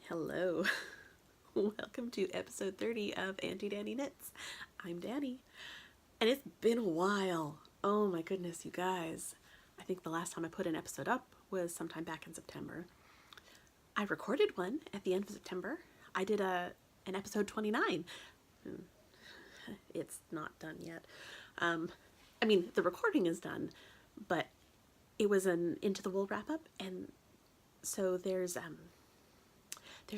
Hello. Welcome to episode 30 of Auntie Danny Knits. I'm Danny. And it's been a while. Oh my goodness, you guys. I think the last time I put an episode up was sometime back in September. I recorded one at the end of September. I did an episode 29. It's not done yet. The recording is done, but it was an Into the Wool wrap-up, and so there's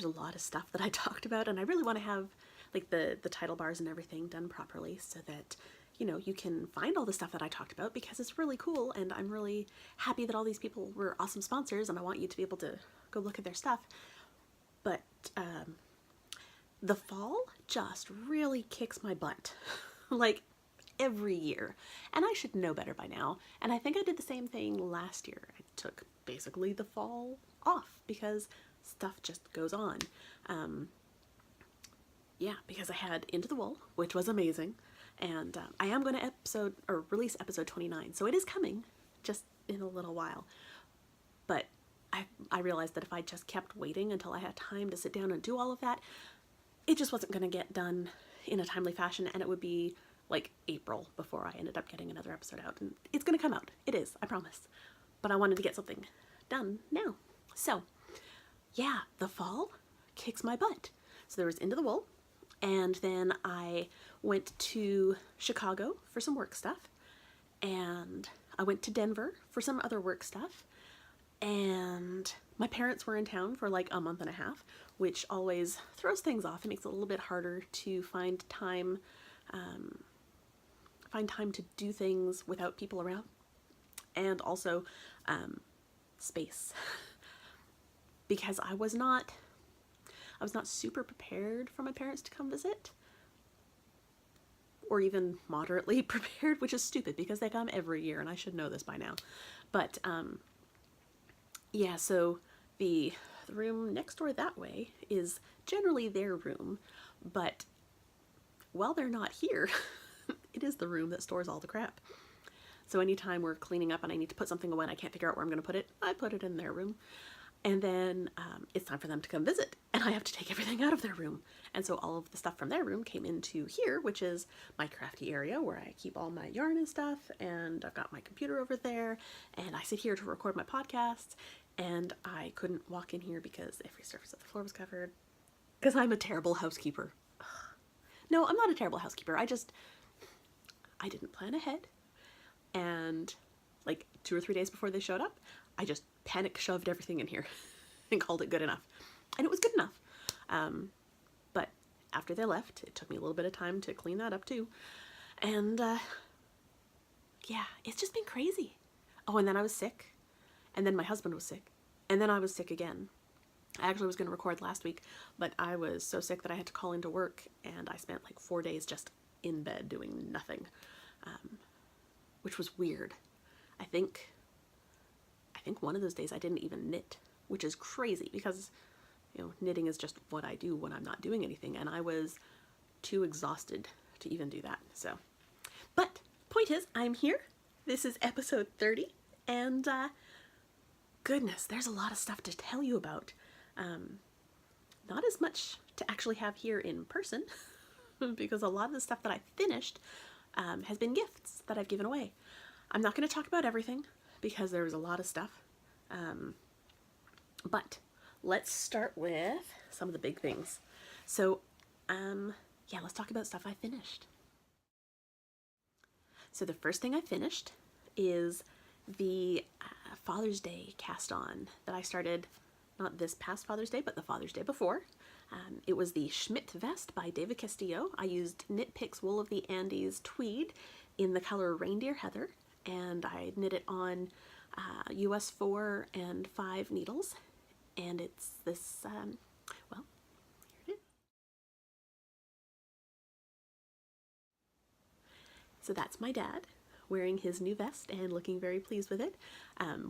a lot of stuff that I talked about, and I really want to have like the title bars and everything done properly so that you can find all the stuff that I talked about, because it's really cool, and I'm really happy that all these people were awesome sponsors, and I want you to be able to go look at their stuff. But the fall just really kicks my butt like every year, and I should know better by now. And I think I did the same thing last year. I took basically the fall off because stuff just goes on. Because I had Into the Wool, which was amazing, and I am going to release episode 29, so it is coming just in a little while. But I realized that if I just kept waiting until I had time to sit down and do all of that, it just wasn't going to get done in a timely fashion, and it would be like April before I ended up getting another episode out. And it's going to come out. It is, I promise. But I wanted to get something done now. So yeah, the fall kicks my butt. So there was Into the Wool, and then I went to Chicago for some work stuff, and I went to Denver for some other work stuff, and my parents were in town for like a month and a half, which always throws things off. It makes it a little bit harder to find time to do things without people around, and also space. Because I was not super prepared for my parents to come visit, or even moderately prepared, which is stupid because they come every year and I should know this by now. But so the room next door that way is generally their room, but while they're not here, it is the room that stores all the crap. So anytime we're cleaning up and I need to put something away and I can't figure out where I'm going to put it, I put it in their room. And then it's time for them to come visit, and I have to take everything out of their room. And so all of the stuff from their room came into here, which is my crafty area where I keep all my yarn and stuff, and I've got my computer over there, and I sit here to record my podcasts, and I couldn't walk in here because every surface of the floor was covered, because I'm a terrible housekeeper. No, I'm not a terrible housekeeper. I didn't plan ahead, and like 2 or 3 days before they showed up, I just panic shoved everything in here and called it good enough. And it was good enough. But after they left, it took me a little bit of time to clean that up too. And it's just been crazy. Oh, and then I was sick. And then my husband was sick. And then I was sick again. I actually was going to record last week, but I was so sick that I had to call into work, and I spent like 4 days just in bed doing nothing, which was weird. I think one of those days I didn't even knit, which is crazy because, knitting is just what I do when I'm not doing anything, and I was too exhausted to even do that. So, but point is, I'm here. This is episode 30, and goodness, there's a lot of stuff to tell you about. Not as much to actually have here in person, because a lot of the stuff that I finished has been gifts that I've given away. I'm not going to talk about everything, because there's a lot of stuff. But let's start with some of the big things. So, let's talk about stuff I finished. So the first thing I finished is the Father's Day cast on that I started, not this past Father's Day, but the Father's Day before. It was the Schmidt vest by David Castillo. I used Knit Picks Wool of the Andes tweed in the color Reindeer Heather, and I knit it on US 4 and 5 needles, and it's this, here it is. So that's my dad wearing his new vest and looking very pleased with it.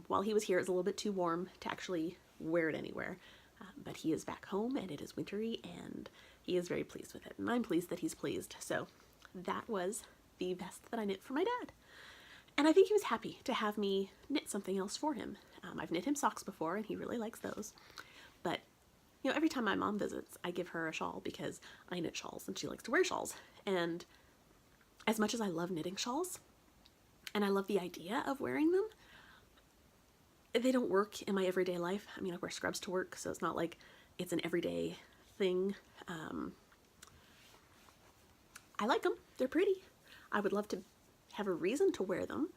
While he was here, it was a little bit too warm to actually wear it anywhere, but he is back home and it is wintry, and he is very pleased with it, and I'm pleased that he's pleased. So that was the vest that I knit for my dad. And I think he was happy to have me knit something else for him. I've knit him socks before, and he really likes those. But you know, every time my mom visits, I give her a shawl because I knit shawls and she likes to wear shawls. And as much as I love knitting shawls and I love the idea of wearing them, they don't work in my everyday life. I mean, I wear scrubs to work, so it's not like it's an everyday thing. I like them. They're pretty. I would love to have a reason to wear them.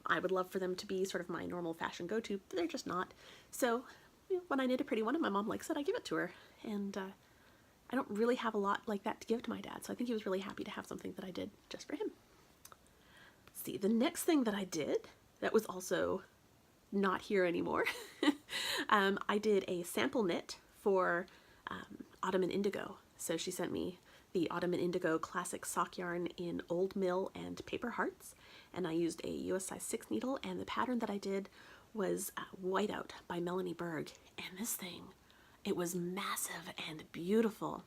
I would love for them to be sort of my normal fashion go-to, but they're just not. So, you know, when I knit a pretty one and my mom likes it, I give it to her. And I don't really have a lot like that to give to my dad, so I think he was really happy to have something that I did just for him. Let's see, the next thing that I did that was also not here anymore, I did a sample knit for Autumn and Indigo. So she sent me the Autumn and Indigo classic sock yarn in Old Mill and Paper Hearts, and I used a US size 6 needle, and the pattern that I did was Whiteout by Melanie Berg, and this thing, it was massive and beautiful.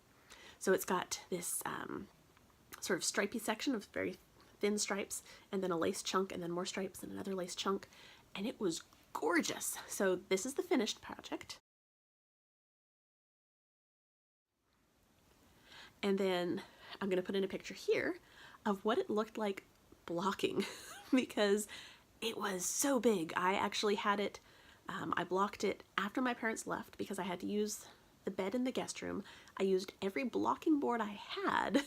So it's got this sort of stripy section of very thin stripes, and then a lace chunk, and then more stripes, and another lace chunk, and it was gorgeous. So this is the finished project. And then I'm going to put in a picture here of what it looked like blocking because it was so big. I actually had it, I blocked it after my parents left because I had to use the bed in the guest room. I used every blocking board I had.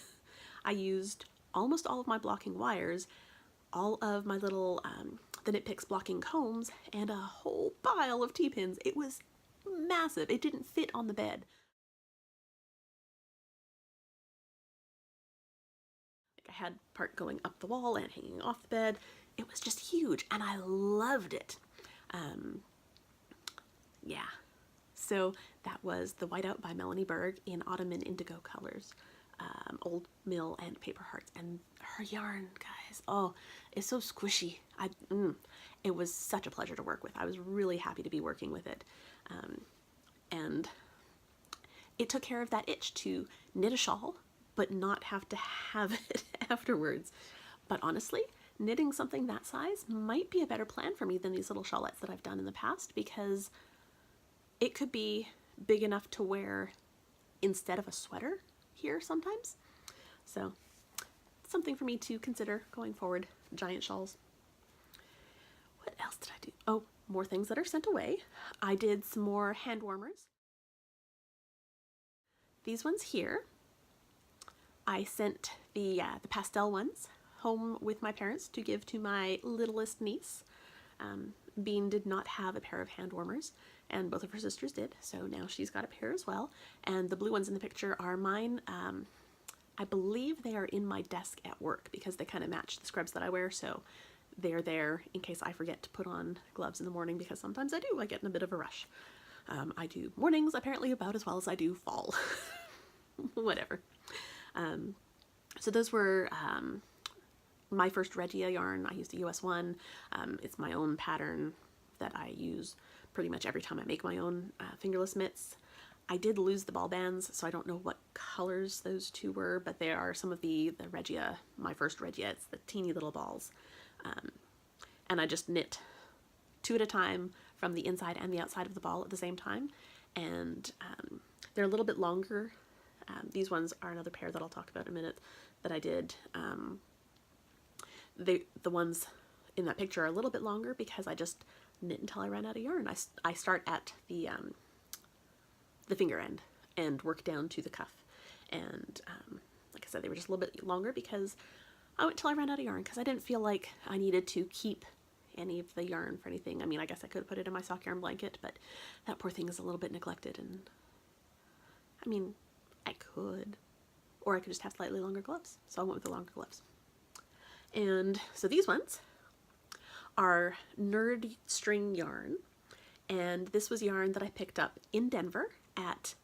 I used almost all of my blocking wires, all of my little the Knit Picks blocking combs, and a whole pile of T-pins. It was massive. It didn't fit on the bed. I had part going up the wall and hanging off the bed. It was just huge, and I loved it. Yeah. So that was the Whiteout by Melanie Berg in Autumn and Indigo colors, Old Mill and Paper Hearts. And her yarn, guys, oh, it's so squishy. It was such a pleasure to work with. I was really happy to be working with it. And it took care of that itch to knit a shawl but not have to have it afterwards. But honestly, knitting something that size might be a better plan for me than these little shawlettes that I've done in the past, because it could be big enough to wear instead of a sweater here sometimes. So something for me to consider going forward, giant shawls. What else did I do? Oh, more things that are sent away. I did some more hand warmers. These ones here, I sent the pastel ones home with my parents to give to my littlest niece. Bean did not have a pair of hand warmers, and both of her sisters did, so now she's got a pair as well. And the blue ones in the picture are mine. I believe they are in my desk at work because they kind of match the scrubs that I wear, so they're there in case I forget to put on gloves in the morning, because sometimes I do. I get in a bit of a rush. I do mornings apparently about as well as I do fall. Whatever. So those were my first Regia yarn. I used a US 1. It's my own pattern that I use pretty much every time I make my own fingerless mitts. I did lose the ball bands, so I don't know what colors those two were, but they are some of the Regia, my first Regia. It's the teeny little balls. And I just knit 2 at a time from the inside and the outside of the ball at the same time. And they're a little bit longer. These ones are another pair that I'll talk about in a minute that I did. The ones in that picture are a little bit longer because I just knit until I ran out of yarn. I start at the finger end and work down to the cuff. And like I said, they were just a little bit longer because I went till I ran out of yarn, because I didn't feel like I needed to keep any of the yarn for anything. I mean, I guess I could have put it in my sock yarn blanket, but that poor thing is a little bit neglected. And I mean, I could, or I could just have slightly longer gloves. So I went with the longer gloves. And so these ones are Nerd String yarn. And this was yarn that I picked up in Denver at,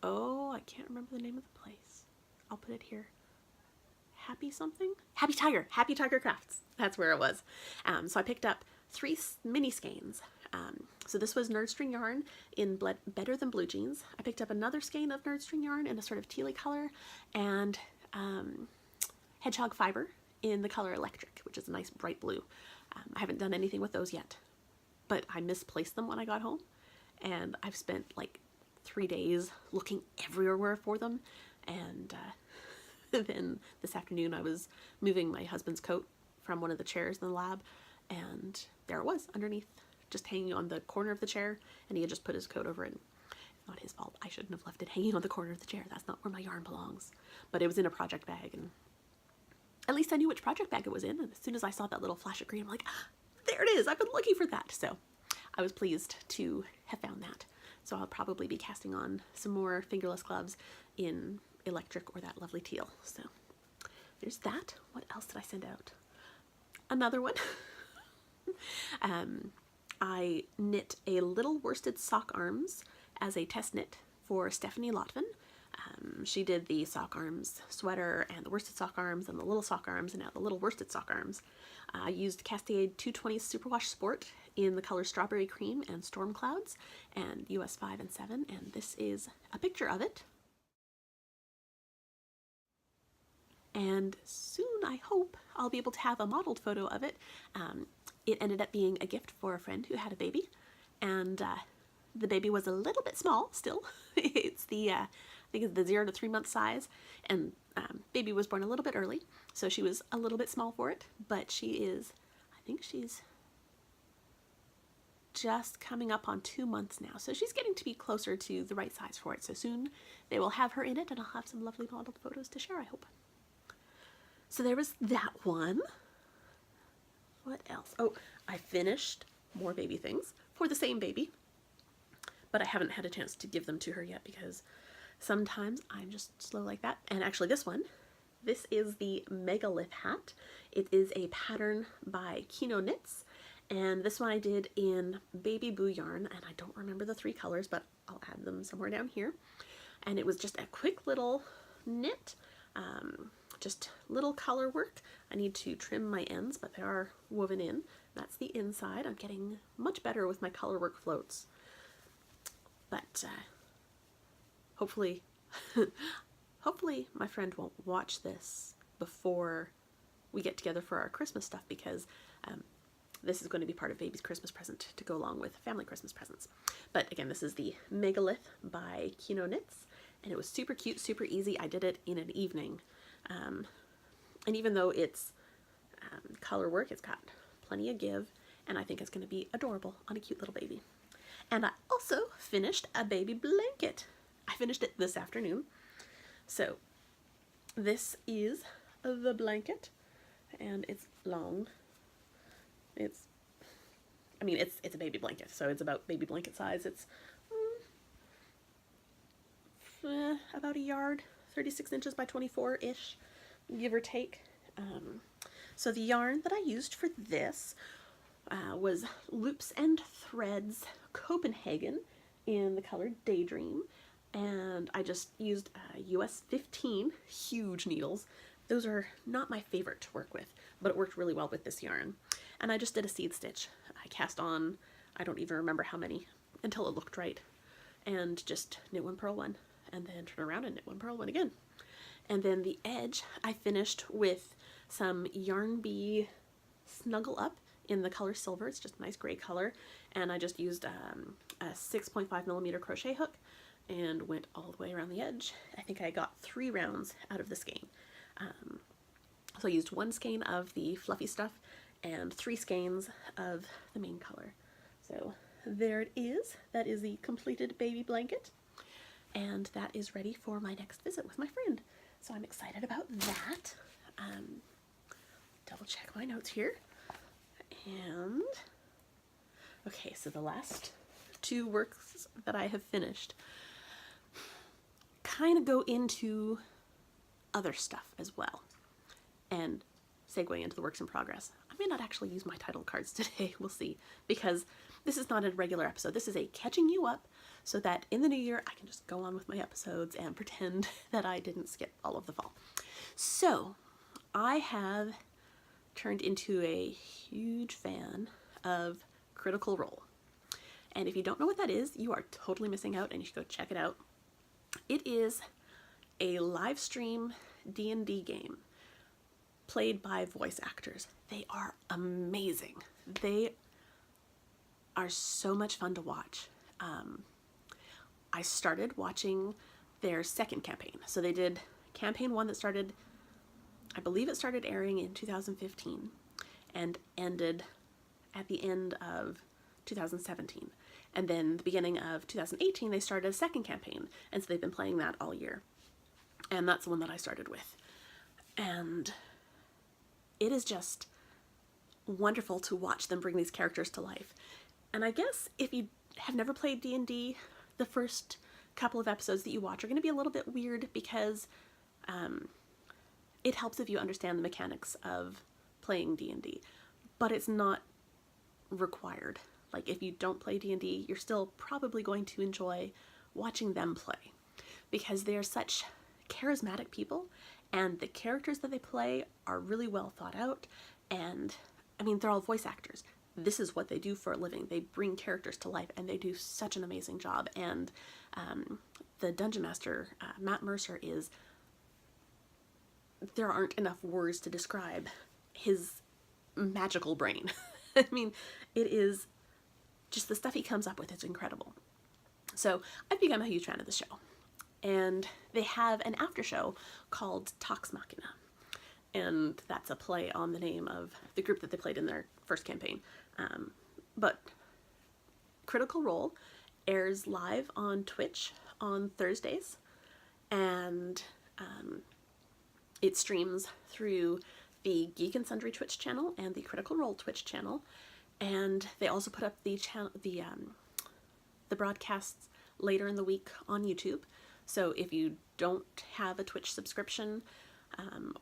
oh, I can't remember the name of the place. I'll put it here. Happy something? Happy Tiger Crafts. That's where it was. So I picked up 3 mini skeins. So this was Nerd String yarn in Better Than Blue Jeans. I picked up another skein of Nerd String yarn in a sort of tealy color, and Hedgehog Fiber in the color Electric, which is a nice bright blue. I haven't done anything with those yet. but I misplaced them when I got home, and I've spent like 3 days looking everywhere for them. And then this afternoon I was moving my husband's coat from one of the chairs in the lab, and there it was underneath, just hanging on the corner of the chair, and he had just put his coat over it. It's not his fault. I shouldn't have left it hanging on the corner of the chair. That's not where my yarn belongs. But it was in a project bag, and at least I knew which project bag it was in, and as soon as I saw that little flash of green, I'm like, ah, there it is! I've been looking for that! So I was pleased to have found that. So I'll probably be casting on some more fingerless gloves in electric or that lovely teal. So there's that. What else did I send out? Another one. I knit a little worsted sock arms as a test knit for Stephanie Lotvin. She did the sock arms sweater and the worsted sock arms and the little sock arms and now the little worsted sock arms. I used Cascade 220 Superwash Sport in the color Strawberry Cream and Storm Clouds and US 5 and 7, and this is a picture of it. And soon, I hope, I'll be able to have a modeled photo of it. It ended up being a gift for a friend who had a baby, and the baby was a little bit small still. It's the, I think it's the 0 to 3 month size, and baby was born a little bit early, so she was a little bit small for it, but she is, I think she's just coming up on 2 months now, so she's getting to be closer to the right size for it. So soon they will have her in it, and I'll have some lovely modeled photos to share, I hope. So there was that one. What else? Oh, I finished more baby things for the same baby, but I haven't had a chance to give them to her yet because sometimes I'm just slow like that. And actually this one, this is the Megalith hat. It is a pattern by Kino Knits, and this one I did in Baby Boo yarn, and I don't remember the 3 colors, but I'll add them somewhere down here. And it was just a quick little knit, just little color work. I need to trim my ends, but they are woven in. That's the inside. I'm getting much better with my color work floats. But hopefully, hopefully my friend won't watch this before we get together for our Christmas stuff, because this is going to be part of baby's Christmas present to go along with family Christmas presents. But again, this is the Megalith by Kino Knits, and it was super cute, super easy. I did it in an evening. And even though it's color work, it's got plenty of give, and I think it's going to be adorable on a cute little baby. And I also finished a baby blanket. I finished it this afternoon. So this is the blanket, and it's long. It's a baby blanket, so it's about baby blanket size. It's about a yard, 36 inches by 24-ish, give or take. So the yarn that I used for this was Loops and Threads Copenhagen in the color Daydream, and I just used US 15 huge needles. Those are not my favorite to work with, but it worked really well with this yarn. And I just did a seed stitch. I cast on, I don't even remember how many, until it looked right, and just knit 1, purl 1, and then turn around and knit 1, purl 1 again. And then the edge I finished with some Yarn Bee Snuggle Up in the color Silver. It's just a nice gray color, and I just used a 6.5mm crochet hook and went all the way around the edge. I think I got 3 rounds out of the skein. So I used 1 skein of the fluffy stuff and 3 skeins of the main color. So there it is. That is the completed baby blanket, and that is ready for my next visit with my friend. So I'm excited about that. Double check my notes here. And okay, so the last 2 works that I have finished kind of go into other stuff as well, and segue into the works in progress. I may not actually use my title cards today, we'll see, because this is not a regular episode. This is a catching you up so that in the new year I can just go on with my episodes and pretend that I didn't skip all of the fall. So I have turned into a huge fan of Critical Role. And if you don't know what that is, you are totally missing out, and you should go check it out. It is a live stream D&D game played by voice actors. They are amazing. are so much fun to watch. I started watching their second campaign. So they did campaign 1 that started, I believe it started airing in 2015 and ended at the end of 2017. And then the beginning of 2018, they started a second campaign. And so they've been playing that all year. And that's the one that I started with. And it is just wonderful to watch them bring these characters to life. And I guess if you have never played D&D, the first couple of episodes that you watch are going to be a little bit weird because it helps if you understand the mechanics of playing D&D, but it's not required. Like, if you don't play D&D, you're still probably going to enjoy watching them play because they're such charismatic people, and the characters that they play are really well thought out. And I mean, they're all voice actors. This is what they do for a living. They bring characters to life, and they do such an amazing job. And the Dungeon Master, Matt Mercer, there aren't enough words to describe his magical brain. I mean, it is just the stuff he comes up with. It's incredible. So I've become a huge fan of the show. And they have an after show called Tox Machina. And that's a play on the name of the group that they played in their first campaign. But Critical Role airs live on Twitch on Thursdays, and it streams through the Geek and Sundry Twitch channel and the Critical Role Twitch channel, and they also put up the broadcasts later in the week on YouTube. So if you don't have a Twitch subscription,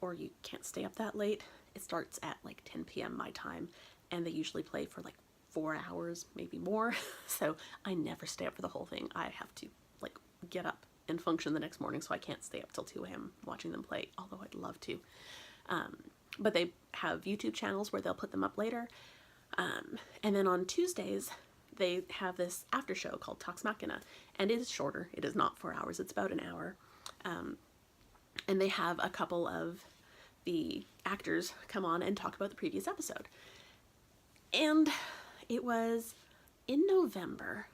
or you can't stay up that late, it starts at like 10 p.m. my time, and they usually play for like 4 hours, maybe more. So I never stay up for the whole thing. I have to like get up and function the next morning, so I can't stay up till 2 a.m. watching them play, although I'd love to. But they have YouTube channels where they'll put them up later. And then on Tuesdays, they have this after show called Tox Machina, and it is shorter. It is not 4 hours. It's about an hour. And they have a couple of the actors come on and talk about the previous episode. And it was in November,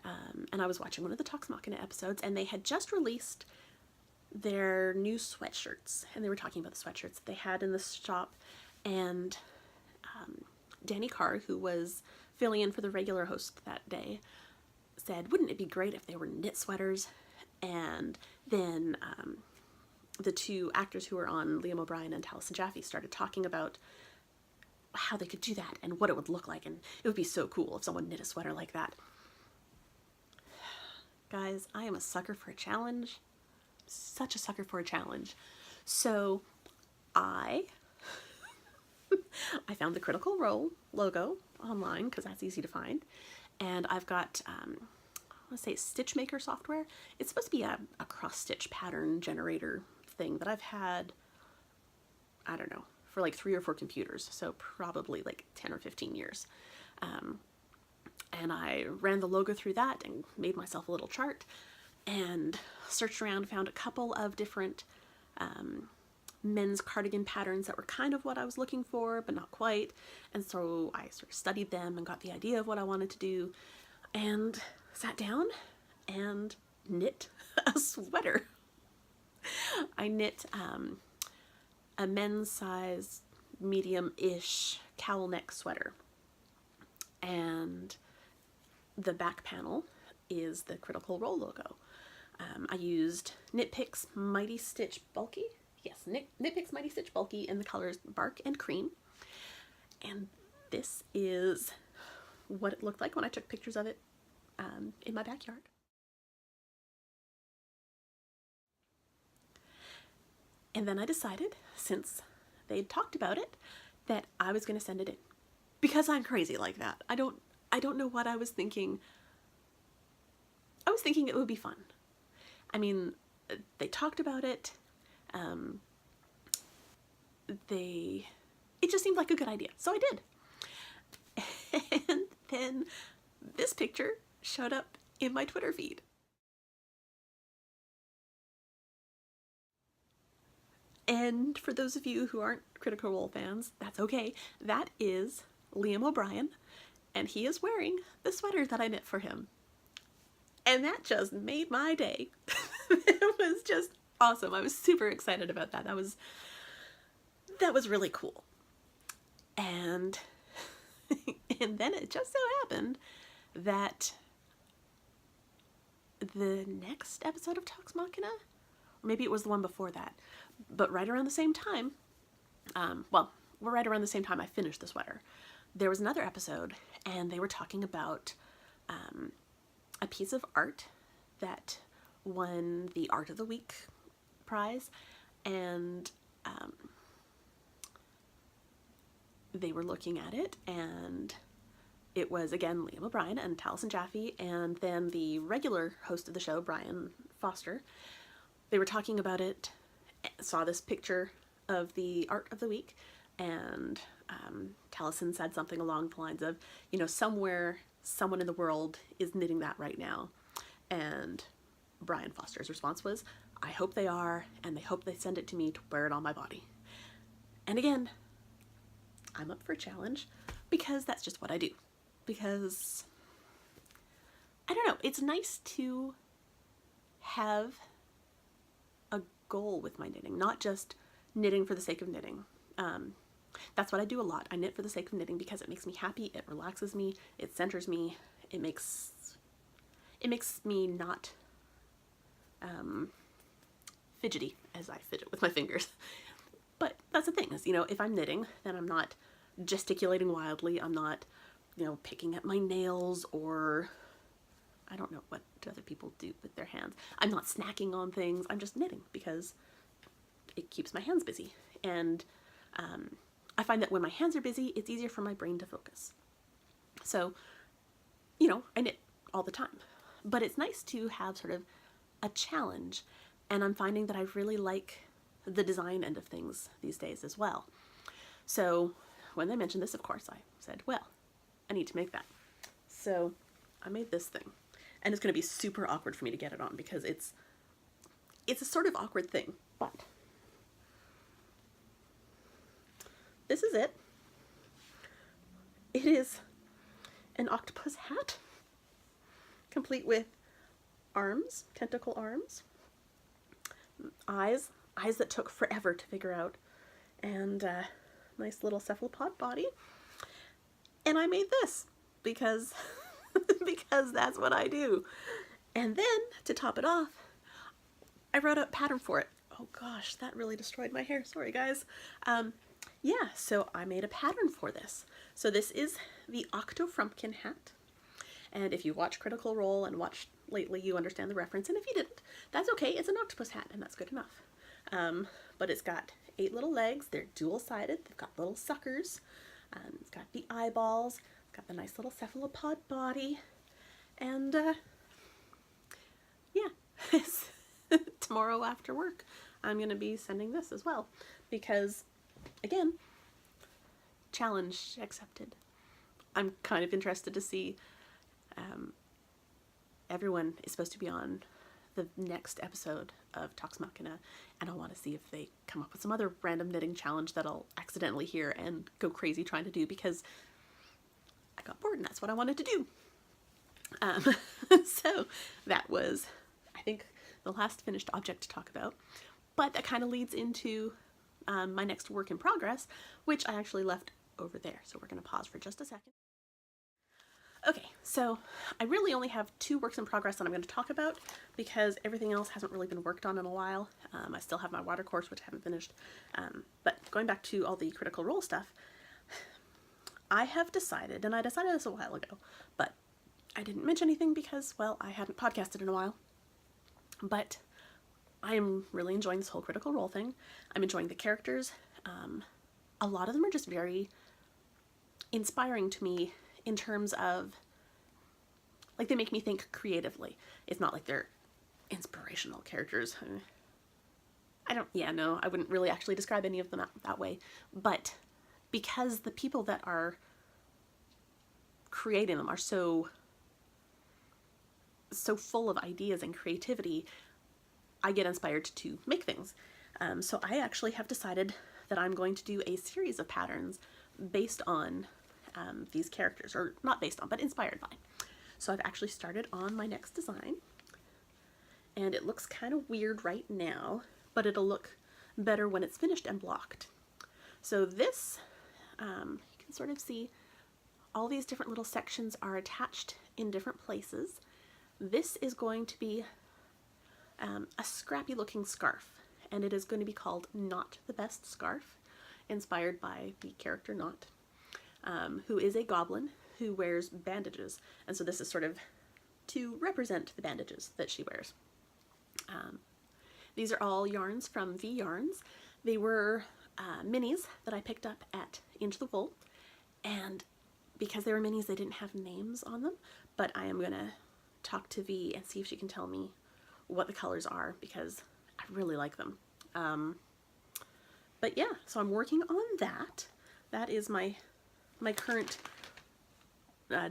and I was watching one of the Tox Machina episodes, and they had just released their new sweatshirts, and they were talking about the sweatshirts that they had in the shop, and Danny Carr, who was filling in for the regular host that day, said, wouldn't it be great if they were knit sweaters? And then the two actors who were on, Liam O'Brien and Taliesin Jaffe, started talking about how they could do that and what it would look like, and it would be so cool if someone knit a sweater like that. Guys, I am a sucker for a challenge. Such a sucker for a challenge. So I found the Critical Role logo online because that's easy to find, and I've got let's say Stitchmaker software. It's supposed to be a cross-stitch pattern generator thing that I've had, I don't know, for like 3 or 4 computers, so probably like 10 or 15 years. And I ran the logo through that and made myself a little chart and searched around, found a couple of different men's cardigan patterns that were kind of what I was looking for, but not quite. And so I sort of studied them and got the idea of what I wanted to do, and sat down and knit a sweater. I knit a men's size medium-ish cowl neck sweater, and the back panel is the Critical Role logo. I used Knit Picks Mighty Stitch Bulky. Yes, Knit Picks Mighty Stitch Bulky in the colors Bark and Cream. And this is what it looked like when I took pictures of it in my backyard. And then I decided, since they'd talked about it, that I was going to send it in. Because I'm crazy like that. I don't know what I was thinking. I was thinking it would be fun. I mean, they talked about it. It just seemed like a good idea. So I did. And then this picture showed up in my Twitter feed. And for those of you who aren't Critical Role fans, that's okay. That is Liam O'Brien and he is wearing the sweater that I knit for him. And that just made my day. It was just awesome. I was super excited about that. That was really cool. And and then it just so happened that the next episode of Talks Machina, or maybe it was the one before that, but right around the same time, right around the same time I finished the sweater, there was another episode, and they were talking about a piece of art that won the Art of the Week prize, and they were looking at it, and it was, again, Liam O'Brien and Taliesin Jaffe, and then the regular host of the show, Brian Foster. They were talking about it, saw this picture of the Art of the Week, and Taliesin said something along the lines of, somewhere, someone in the world is knitting that right now. And Brian Foster's response was, I hope they are, and they hope they send it to me to wear it on my body. And again, I'm up for a challenge, because that's just what I do. Because, I don't know, it's nice to have a goal with my knitting, not just knitting for the sake of knitting. That's what I do a lot. I knit for the sake of knitting because it makes me happy, it relaxes me, it centers me, it makes me not fidgety as I fidget with my fingers. But that's the thing, is, if I'm knitting, then I'm not gesticulating wildly, I'm not, picking at my nails, or I don't know what other people do with their hands. I'm not snacking on things, I'm just knitting because it keeps my hands busy. And I find that when my hands are busy, it's easier for my brain to focus. So, I knit all the time. But it's nice to have sort of a challenge, and I'm finding that I really like the design end of things these days as well. So when they mentioned this, of course, I said, well, I need to make that. So I made this thing, and it's going to be super awkward for me to get it on because it's a sort of awkward thing, but this is it. It is an octopus hat, complete with arms, tentacle arms, eyes that took forever to figure out, and nice little cephalopod body. And I made this because because that's what I do. And then to top it off, I wrote a pattern for it. Oh gosh, that really destroyed my hair. Sorry guys. Yeah, so I made a pattern for this. So this is the Octo Frumpkin hat. And if you watch Critical Role and watched lately, you understand the reference. And if you didn't, that's okay. It's an octopus hat, and that's good enough. But it's got 8 little legs. They're dual-sided. They've got little suckers. It's got the eyeballs. It's got the nice little cephalopod body. And, yeah. Tomorrow after work, I'm going to be sending this as well. Because, again, challenge accepted. I'm kind of interested to see... everyone is supposed to be on the next episode of Talks Machina, and I want to see if they come up with some other random knitting challenge that I'll accidentally hear and go crazy trying to do, because I got bored and that's what I wanted to do. So that was, I think, the last finished object to talk about, but that kind of leads into my next work in progress, which I actually left over there. So we're going to pause for just a second. Okay, so I really only have 2 works in progress that I'm going to talk about because everything else hasn't really been worked on in a while. I still have my watercourse, which I haven't finished. But going back to all the Critical Role stuff, I have decided, and I decided this a while ago, but I didn't mention anything because, well, I hadn't podcasted in a while. But I am really enjoying this whole Critical Role thing. I'm enjoying the characters. A lot of them are just very inspiring to me in terms of, like, they make me think creatively. It's not like they're inspirational characters. I wouldn't really actually describe any of them that way. But because the people that are creating them are so full of ideas and creativity, I get inspired to make things. So I actually have decided that I'm going to do a series of patterns based on these characters, or not based on, but inspired by. So I've actually started on my next design, and it looks kind of weird right now, but it'll look better when it's finished and blocked. So this, you can sort of see all these different little sections are attached in different places. This is going to be a scrappy looking scarf, and it is going to be called Not the Best Scarf, inspired by the character Not, who is a goblin who wears bandages, and so this is sort of to represent the bandages that she wears. These are all yarns from V Yarns. They were minis that I picked up at Into the Wool, and because they were minis, they didn't have names on them, but I am gonna talk to V and see if she can tell me what the colors are, because I really like them. But yeah, so I'm working on that. That is my current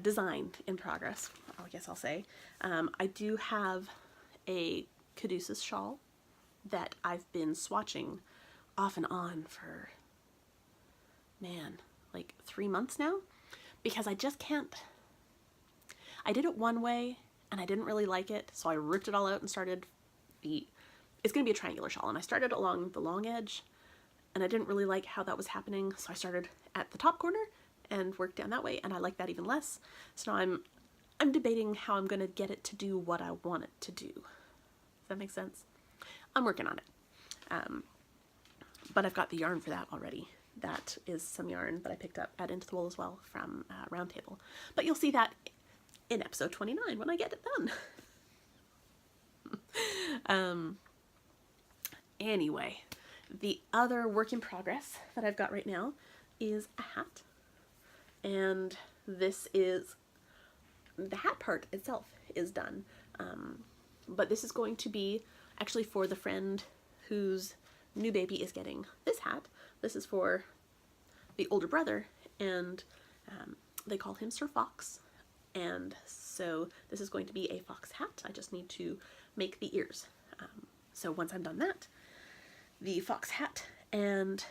design in progress, I guess I'll say. I do have a Caduceus shawl that I've been swatching off and on for, man, like 3 months now, because I just can't. I did it one way and I didn't really like it, so I ripped it all out and started it's going to be a triangular shawl, and I started along the long edge and I didn't really like how that was happening, so I started at the top corner and worked down that way, and I like that even less. So now I'm debating how I'm going to get it to do what I want it to do. Does that make sense? I'm working on it. But I've got the yarn for that already. That is some yarn that I picked up at Into the Wool as well from Roundtable. But you'll see that in episode 29 when I get it done. Anyway, the other work in progress that I've got right now is a hat. And this is, the hat part itself is done. But this is going to be actually for the friend whose new baby is getting this hat. This is for the older brother, and they call him Sir Fox. And so this is going to be a fox hat. I just need to make the ears. So once I'm done that, the fox hat and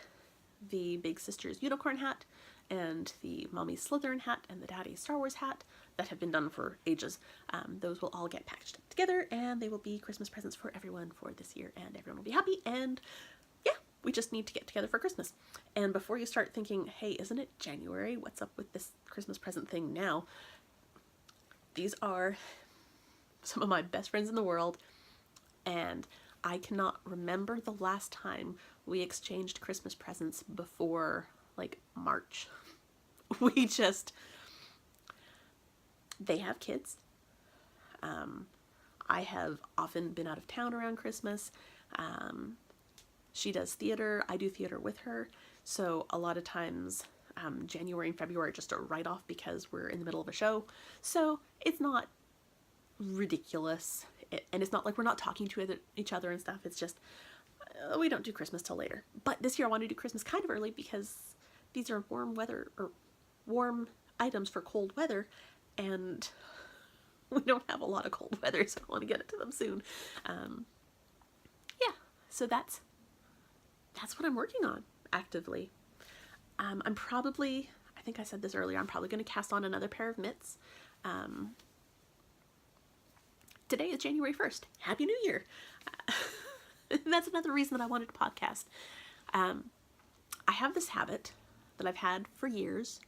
the big sister's unicorn hat and the mommy's Slytherin hat and the daddy's Star Wars hat that have been done for ages, those will all get packaged up together, and they will be Christmas presents for everyone for this year, and everyone will be happy. And yeah, we just need to get together for Christmas. And before you start thinking, hey, isn't it January? What's up with this Christmas present thing now? These are some of my best friends in the world, and I cannot remember the last time we exchanged Christmas presents before, like, March. They have kids. I have often been out of town around Christmas. She does theater. I do theater with her. So a lot of times, January and February are just a write-off because we're in the middle of a show. So it's not ridiculous. And it's not like we're not talking to each other and stuff. It's just, we don't do Christmas till later. But this year I want to do Christmas kind of early because these are warm weather, or warm items for cold weather, and we don't have a lot of cold weather, so I want to get it to them soon. Yeah, so that's what I'm working on actively. I'm probably, I think I said this earlier, I'm probably going to cast on another pair of mitts. Today is January 1st. Happy New Year! That's another reason that I wanted to podcast. I have this habit that I've had for years,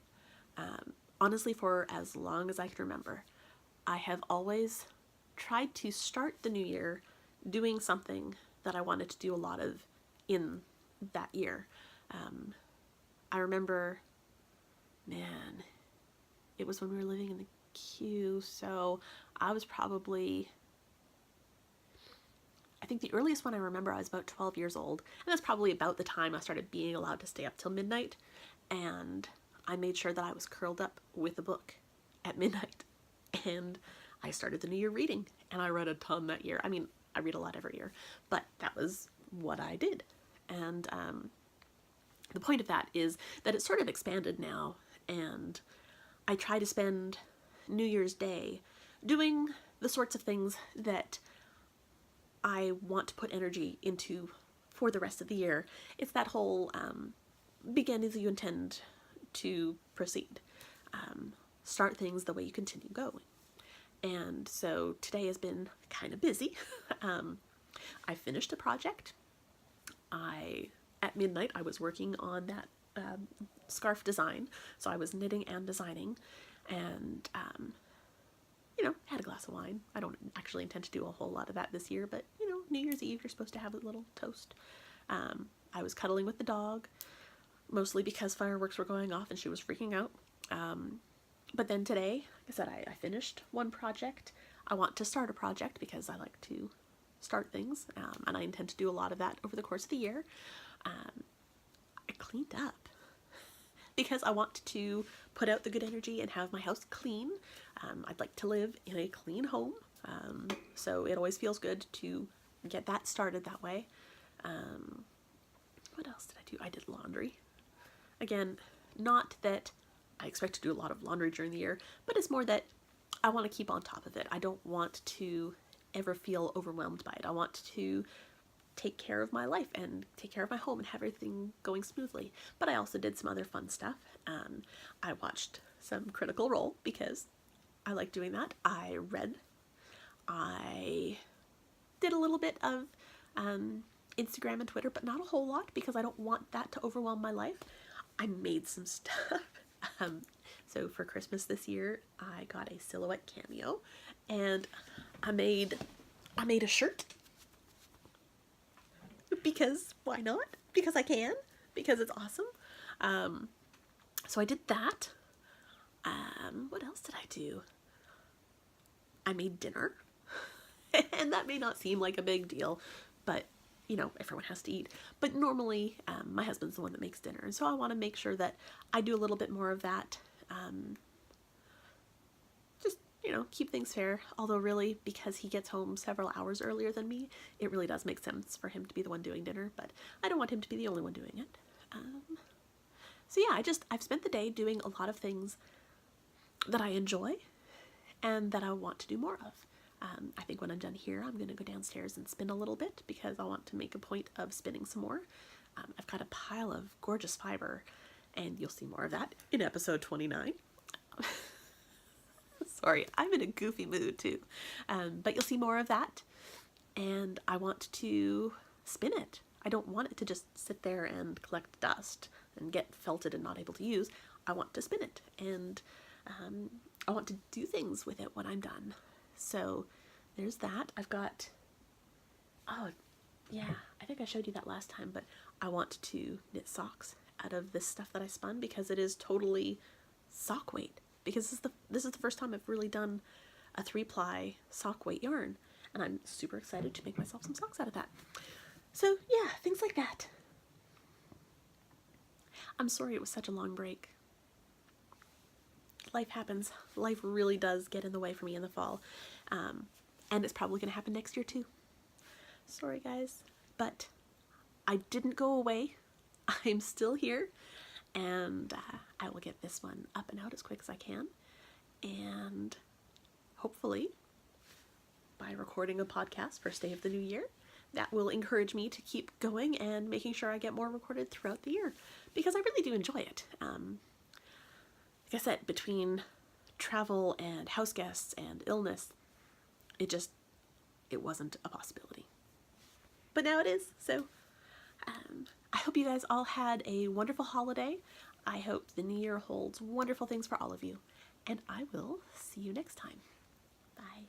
honestly for as long as I can remember. I have always tried to start the new year doing something that I wanted to do a lot of in that year. I remember, man, it was when we were living in the queue, so I was probably, I think the earliest one I remember, I was about 12 years old, and that's probably about the time I started being allowed to stay up till midnight, and I made sure that I was curled up with a book at midnight, and I started the new year reading, and I read a ton that year. I mean, I read a lot every year, but that was what I did. And the point of that is that it's sort of expanded now, and I try to spend New Year's Day doing the sorts of things that I want to put energy into for the rest of the year. It's that whole begin as you intend to proceed. start things the way you continue going. And so today has been kind of busy. I finished a project. At midnight, I was working on that scarf design. So I was knitting and designing, and had a glass of wine. I don't actually intend to do a whole lot of that this year, but New Year's Eve, you're supposed to have a little toast. I was cuddling with the dog, mostly because fireworks were going off and she was freaking out. But then today, like I said, I finished one project. I want to start a project because I like to start things, and I intend to do a lot of that over the course of the year. I cleaned up because I want to put out the good energy and have my house clean. I'd like to live in a clean home, so it always feels good to get that started that way. What else did I do? I did laundry. Again, not that I expect to do a lot of laundry during the year, but it's more that I want to keep on top of it. I don't want to ever feel overwhelmed by it. I want to take care of my life and take care of my home and have everything going smoothly. But I also did some other fun stuff. I watched some Critical Role because I like doing that. I read. I did a little bit of Instagram and Twitter, but not a whole lot because I don't want that to overwhelm my life. I made some stuff. So for Christmas this year, I got a silhouette cameo, and I made a shirt because why not? Because I can. Because it's awesome. So I did that. What else did I do? I made dinner, and that may not seem like a big deal, but everyone has to eat. But normally, my husband's the one that makes dinner, and so I want to make sure that I do a little bit more of that. Just, keep things fair. Although really, because he gets home several hours earlier than me, it really does make sense for him to be the one doing dinner, but I don't want him to be the only one doing it. So yeah, I've spent the day doing a lot of things that I enjoy and that I want to do more of. I think when I'm done here, I'm going to go downstairs and spin a little bit because I want to make a point of spinning some more. I've got a pile of gorgeous fiber, and you'll see more of that in episode 29. Sorry, I'm in a goofy mood too. But you'll see more of that, and I want to spin it. I don't want it to just sit there and collect dust and get felted and not able to use. I want to spin it, and I want to do things with it when I'm done. So there's that. I've got, oh yeah, I think I showed you that last time, but I want to knit socks out of this stuff that I spun because it is totally sock weight. Because this is the first time I've really done a 3-ply sock weight yarn, and I'm super excited to make myself some socks out of that. So yeah, things like that. I'm sorry it was such a long break. Life happens. Life really does get in the way for me in the fall. And it's probably going to happen next year too. Sorry guys, but I didn't go away. I'm still here, and I will get this one up and out as quick as I can. And hopefully, by recording a podcast first day of the new year, that will encourage me to keep going and making sure I get more recorded throughout the year, because I really do enjoy it. Like I said, between travel and house guests and illness, it wasn't a possibility. But now it is, so I hope you guys all had a wonderful holiday. I hope the new year holds wonderful things for all of you, and I will see you next time. Bye.